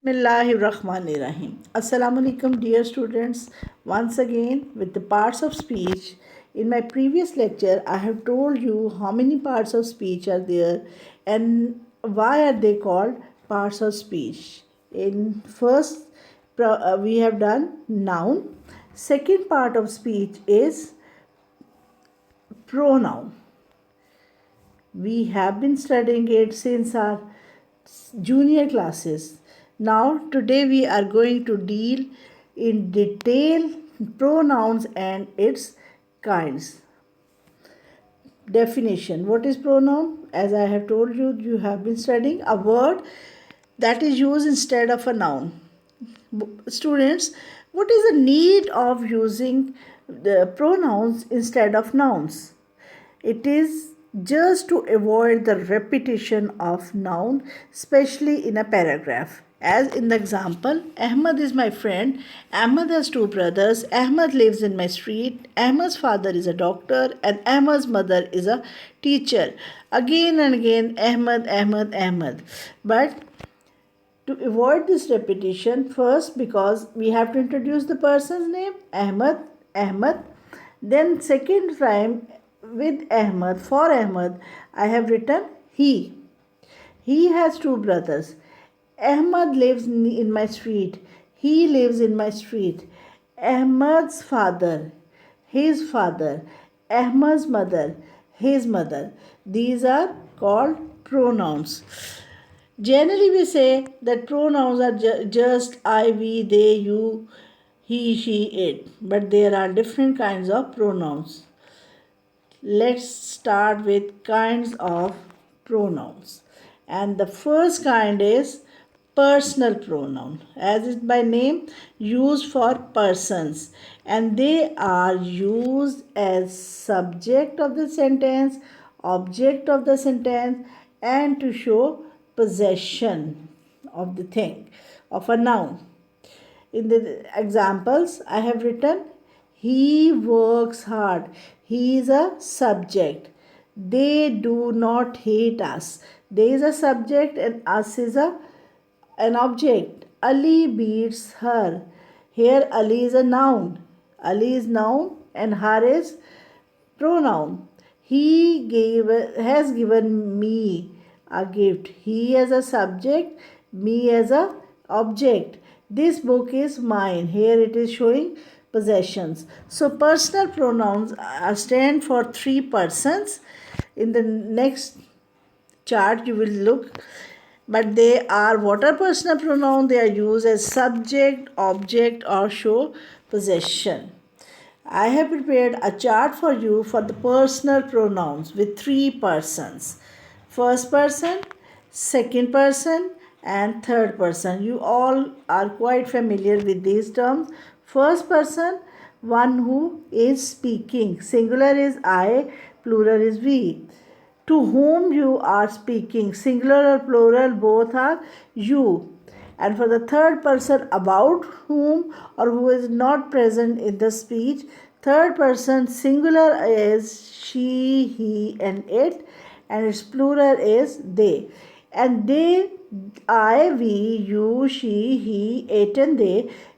Bismillahirrahmanirrahim. Assalamu alaikum, dear students. Once again, with the parts of speech. In my previous lecture, I have told you how many parts of speech are there and why are they called parts of speech. In first, we have done noun. Second part of speech is pronoun. We have been studying it since our junior classes. Now, today we are going to deal in detail pronouns and its kinds. Definition. What is pronoun? As I have told you, you have been studying a word that is used instead of a noun. Students, what is the need of using the pronouns instead of nouns? It is just to avoid the repetition of noun, especially in a paragraph. As in the example, Ahmad is my friend, Ahmad has two brothers, Ahmad lives in my street, Ahmad's father is a doctor, and Ahmad's mother is a teacher. Again and again, Ahmad, Ahmad, Ahmad. But to avoid this repetition, first because we have to introduce the person's name, Ahmad, Ahmad. Then second time with Ahmad, for Ahmad, I have written he. He has two brothers. Ahmad lives in my street. He lives in my street. Ahmad's father, his father. Ahmad's mother, his mother. These are called pronouns. Generally, we say that pronouns are just I, we, they, you, he, she, it. But there are different kinds of pronouns. Let's start with kinds of pronouns. And the first kind is personal pronoun, as is by name, used for persons, and they are used as subject of the sentence, object of the sentence, and to show possession of the thing, of a noun. In the examples, I have written he works hard. He is a subject. They do not hate us. There is a subject and us is an object. Ali beats her. Here Ali is a noun. Ali is noun and her is pronoun. Has given me a gift. He as a subject, me as a object. This book is mine. Here it is showing possessions. So personal pronouns stand for three persons. In the next chart you will look, but they are what are personal pronoun? They are used as subject, object, or show possession. I have prepared a chart for you for the personal pronouns with three persons: first person, second person, and third person. You all are quite familiar with these terms. First person, one who is speaking. Singular is I, plural is we. To whom you are speaking. Singular or plural, both are you. And for the third person, about whom or who is not present in the speech, third person singular is she, he, and it, and its plural is they. And they, I, we, you, she, he, it, and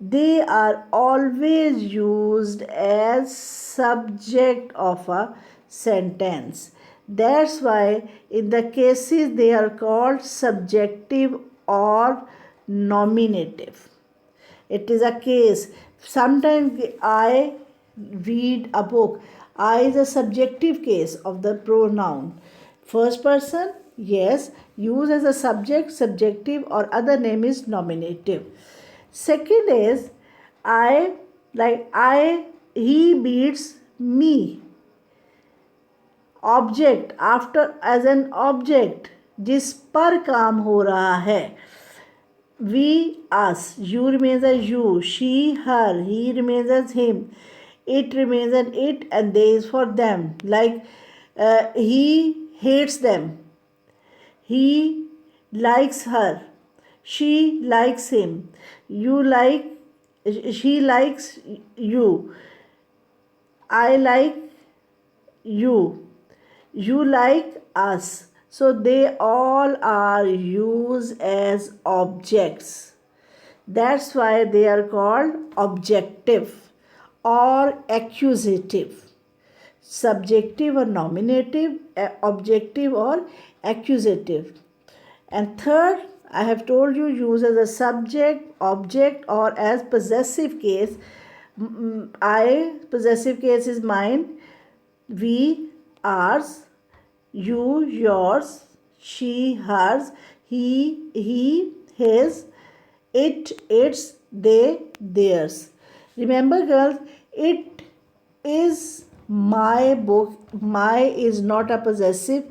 they are always used as subject of a sentence. That's why in the cases they are called subjective or nominative. It is a case. Sometimes I read a book. I is a subjective case of the pronoun. First person, yes, used as a subject, subjective, or other name is nominative. Second is I, like I, he beats me. Object after as an object जिस पर काम हो रहा है. We us, you remains as you, she her, he remains as him, it remains an it, and they is for them. Like he hates them, he likes her, she likes him, you like, she likes you, I like you, you like us. So they all are used as objects. That's why they are called objective or accusative. Subjective or nominative, objective or accusative. And third, I have told you, use as a subject, object, or as possessive case. I, possessive case is mine, we, ours, you, yours, she, hers, he, his, it, its, they, theirs. Remember, girls, it is my book. My is not a possessive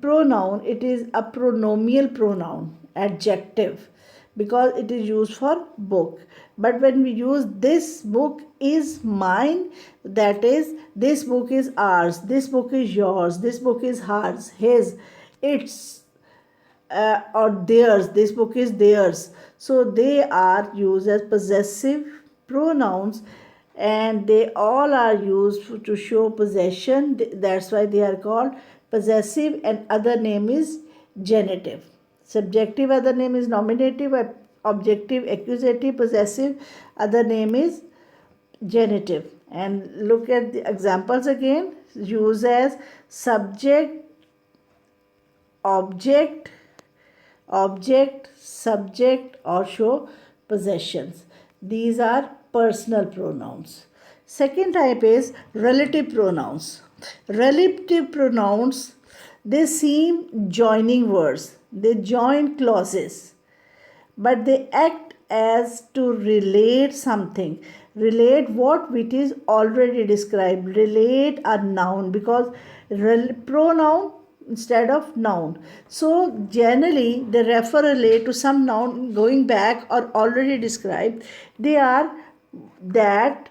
pronoun, it is a pronominal pronoun, adjective, because it is used for book. But when we use this book is mine, that is, this book is ours, this book is yours, this book is hers, his, its, or theirs, this book is theirs. So they are used as possessive pronouns, and they all are used to show possession. That's why they are called possessive, and other name is genitive. Subjective other name is nominative, objective accusative, possessive other name is genitive. And look at the examples again. Use as subject, object, subject, or show possessions. These are personal pronouns. Second type is relative pronouns. Relative pronouns, they seem joining words, they join clauses, but they act as to relate something. Relate what which is already described. Relate a noun, because pronoun instead of noun. So generally they refer relate to some noun going back or already described. They are that,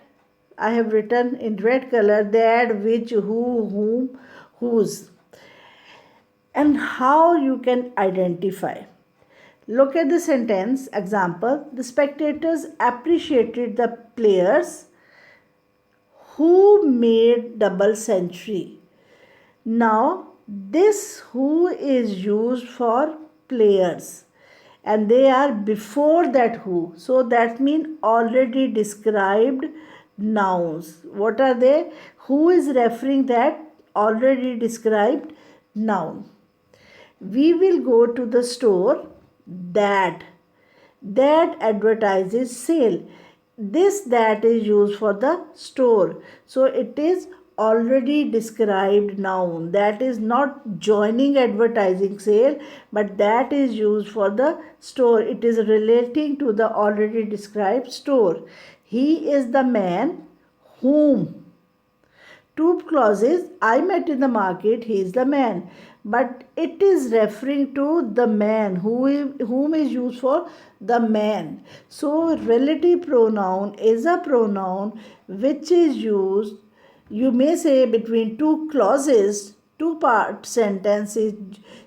I have written in red color, that, which, who, whom, whose. And how you can identify. Look at the sentence example. The spectators appreciated the players who made double century. Now, this who is used for players, and they are before that who. So that means already described nouns. What are they? Who is referring that already described noun. We will go to the store that advertises sale. This that is used for the store. So it is already described noun. That is not joining advertising sale, but that is used for the store. It is relating to the already described store. He is the man whom. Two clauses, I met in the market, he is the man. But it is referring to the man, whom is used for the man. So relative pronoun is a pronoun which is used, you may say, between two clauses, two part sentences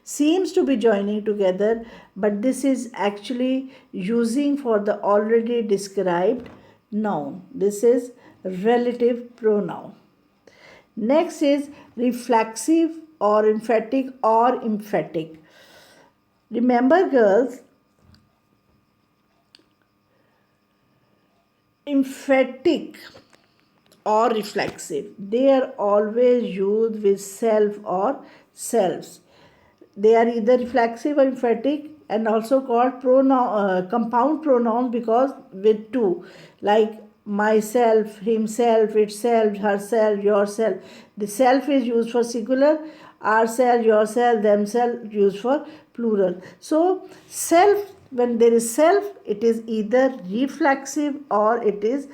seems to be joining together, but this is actually using for the already described noun. This is relative pronoun. Next is reflexive or emphatic or emphatic. Remember, girls, emphatic or reflexive, they are always used with self or selves. They are either reflexive or emphatic, and also called compound pronouns, because with two, like myself, himself, itself, herself, yourself. The self is used for singular, ourself, yourself, themselves used for plural. So self, when there is self, it is either reflexive or it is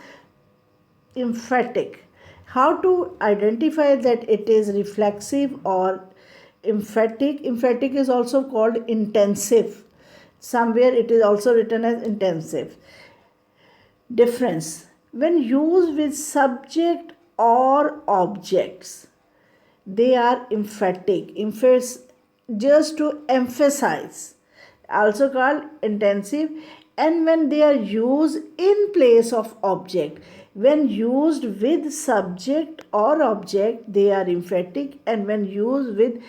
emphatic. How to identify that it is reflexive or emphatic? Emphatic is also called intensive. Somewhere it is also written as intensive. Difference. When used with subject or objects, they are emphatic. Just to emphasize. Also called intensive. And when they are used in place of object, when used with subject or object, they are emphatic, and when used with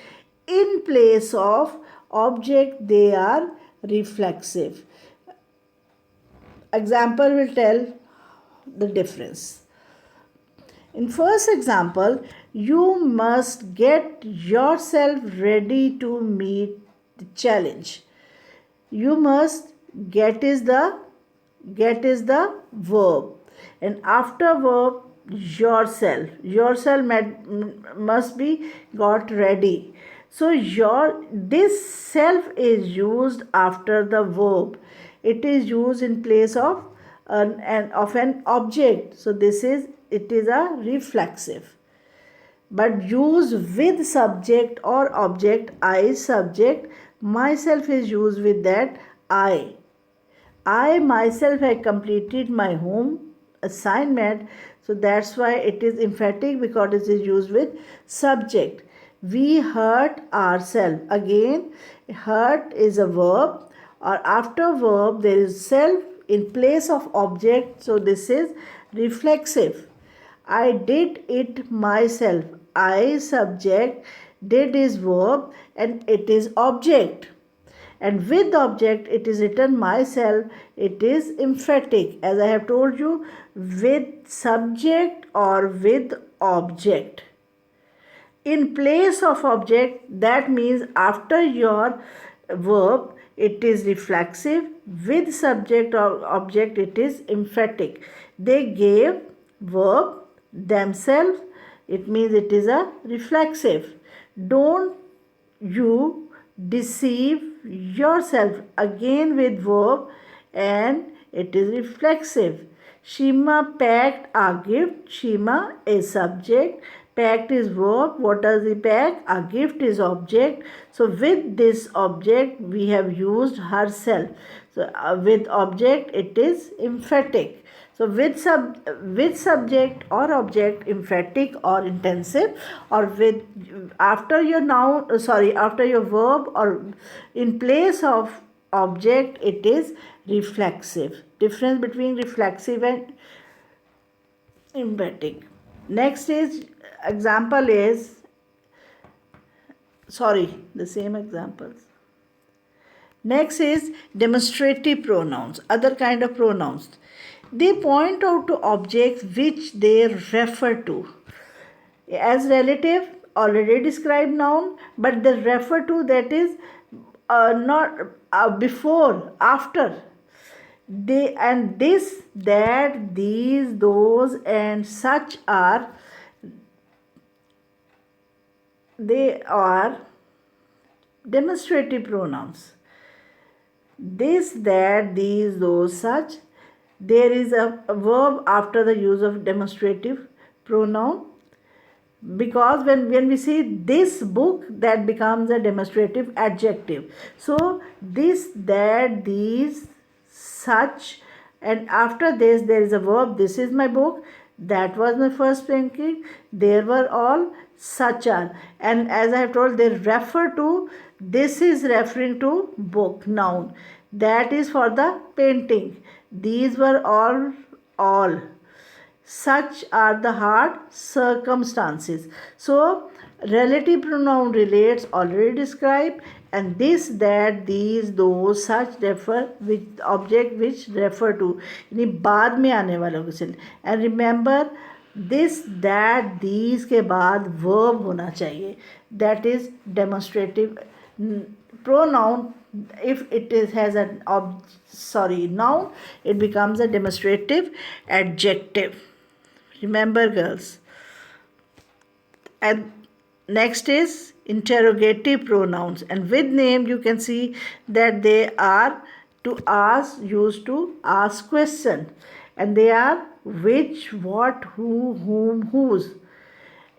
in place of object, they are reflexive. example will tell the difference. In first example, you must get yourself ready to meet the challenge. You must get is the verb, and after verb yourself must be got ready. So this self is used after the verb. It is used in place of an object. So it is a reflexive, but used with subject or object. I is subject, myself is used with that I myself have completed my home assignment. So that's why it is emphatic, because it is used with subject. We hurt ourselves. Again, hurt is a verb, or after verb there is self in place of object. So this is reflexive. I did it myself. I subject, did is verb, and it is object. And with the object it is written myself. It is emphatic, as I have told you, with subject or with object. In place of object, that means after your verb it is reflexive. With subject or object it is emphatic. They gave verb themselves, it means it is a reflexive. Don't you deceive yourself, again with verb, and it is reflexive. Shima packed a gift. Shima is subject, packed is verb. What does he pack? A gift is object. So with this object we have used herself. So with object it is emphatic. So with subject or object, emphatic or intensive, or with after your after your verb or in place of object it is reflexive. Difference between reflexive and emphatic. Next is example is the same examples. Next is demonstrative pronouns, other kind of pronouns. They point out to objects which they refer to. As relative, already described noun, but they refer to, that is not before, after. They and this, that, these, those, and such are, they are demonstrative pronouns. This, that, these, those, such. There is a verb after the use of demonstrative pronoun, because when we say this book, that becomes a demonstrative adjective. So this, that, these, such, and after this there is a verb. This is my book, that was my first painting, there were all, such are. And as I have told, they refer to, this is referring to book, noun. That is for the painting. These were all. Such are the hard circumstances. So relative pronoun relates, already described, and this, that, these, those, such refer with object which refer to, यानी बाद में आने वालों के से. And remember, this, that, these के बाद verb होना चाहिए. That is demonstrative pronoun. If it has an noun, it becomes a demonstrative adjective. Remember, girls. And next is interrogative pronouns, and with name you can see that they are to ask, used to ask question, and they are which, what, who, whom, whose.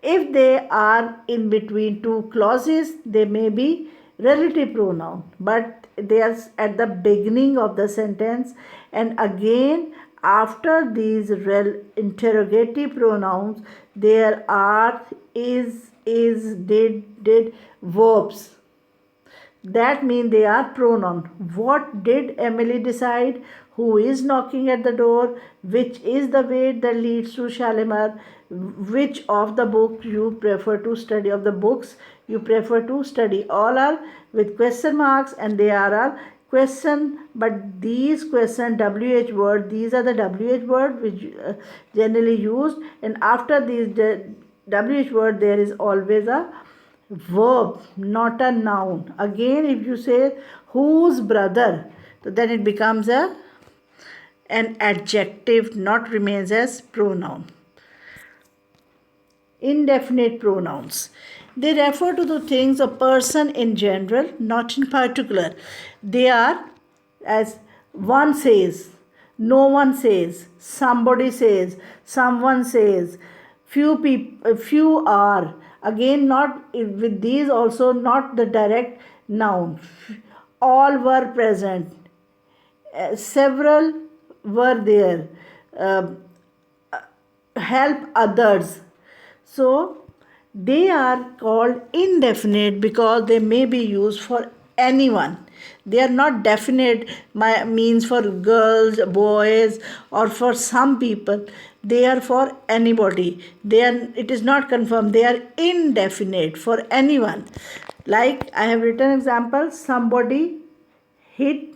If they are in between two clauses, they may be relative pronoun, but they are at the beginning of the sentence, and again after these interrogative pronouns there are is, did verbs. That means they are pronoun. What did Emily decide? Who is knocking at the door? Which is the way that leads to Shalimar? Which of the books you prefer to study? Of the books you prefer to study? All are with question marks, and they are question, but these question WH word, these are the WH word which generally used, and after these WH word there is always a verb, not a noun. Again, if you say whose brother, so then it becomes an adjective, not remains as pronoun. Indefinite pronouns. They refer to the things, a person in general, not in particular. They are as one says, no one says, somebody says, someone says, few are. Again, not with these also not the direct noun. All were present. Several were there. Uh, help others. So they are called indefinite because they may be used for anyone. They are not definite means for girls, boys, or for some people. They are for anybody. It is not confirmed. They are indefinite for anyone. Like I have written example, somebody hit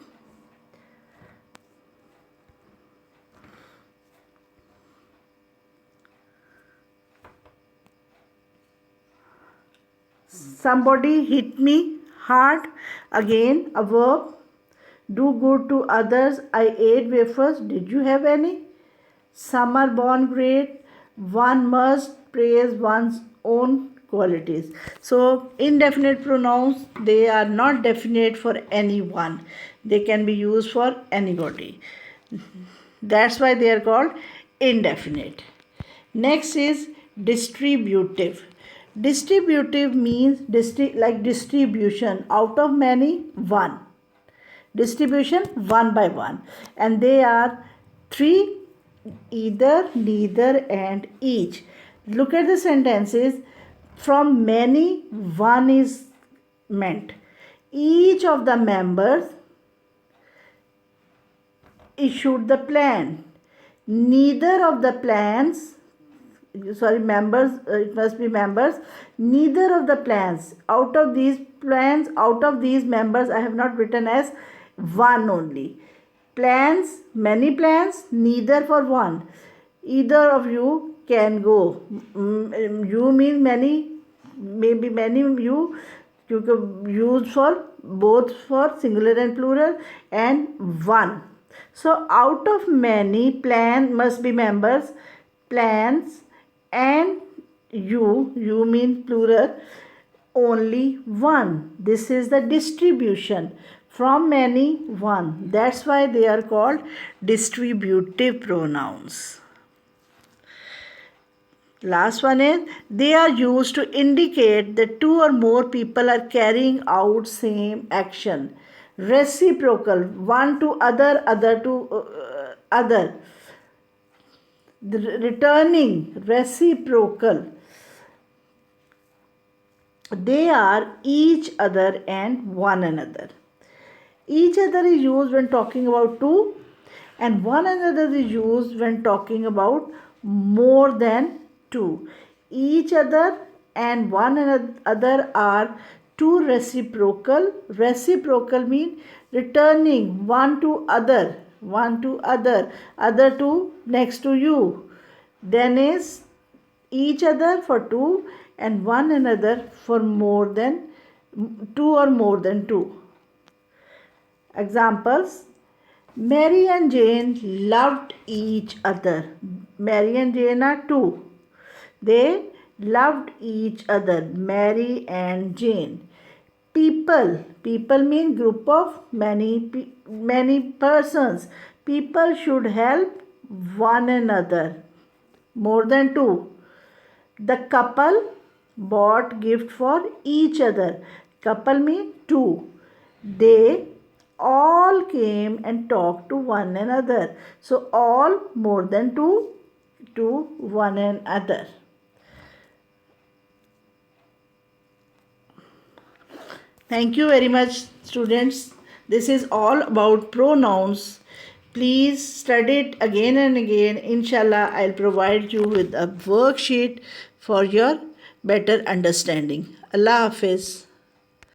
somebody hit me hard. Again, a verb. Do good to others. I ate wafers. Did you have any? Some are born great. One must praise one's own qualities. So, indefinite pronouns, they are not definite for anyone. They can be used for anybody. That's why they are called indefinite. Next is distributive. Distributive means like distribution, out of many, one. Distribution, one by one. And they are three: either, neither, and each. Look at the sentences. From many, one is meant. Each of the members issued the plan. Neither of the plans, members, it must be members. Neither of the plans, out of these members, I have not written as one only. Plans, many plans, neither for one. Either of you can go. You mean many, maybe many you can use for both for singular and plural, and one. So out of many, plan must be members, plans, and you mean plural, only one. This is the distribution. From many, one. That's why they are called distributive pronouns. Last one is, they are used to indicate that two or more people are carrying out same action. Reciprocal, one to other, other to other. The returning, reciprocal. They are each other and one another. Each other is used when talking about two, and one another is used when talking about more than two. Each other and one another are two reciprocal. Reciprocal means returning, one to other, other to next to you. Then is each other for two and one another for more than two or more than two. Examples: Mary and Jane loved each other. Mary and Jane are two. They loved each other. Mary and Jane. People mean group of many persons. People should help one another. More than two. The couple bought gift for each other. Couple mean two. They all came and talked to one another. So all more than two to one another. Thank you very much, students. This is all about pronouns. Please study it again and again. Inshallah, I'll provide you with a worksheet for your better understanding. Allah Hafiz.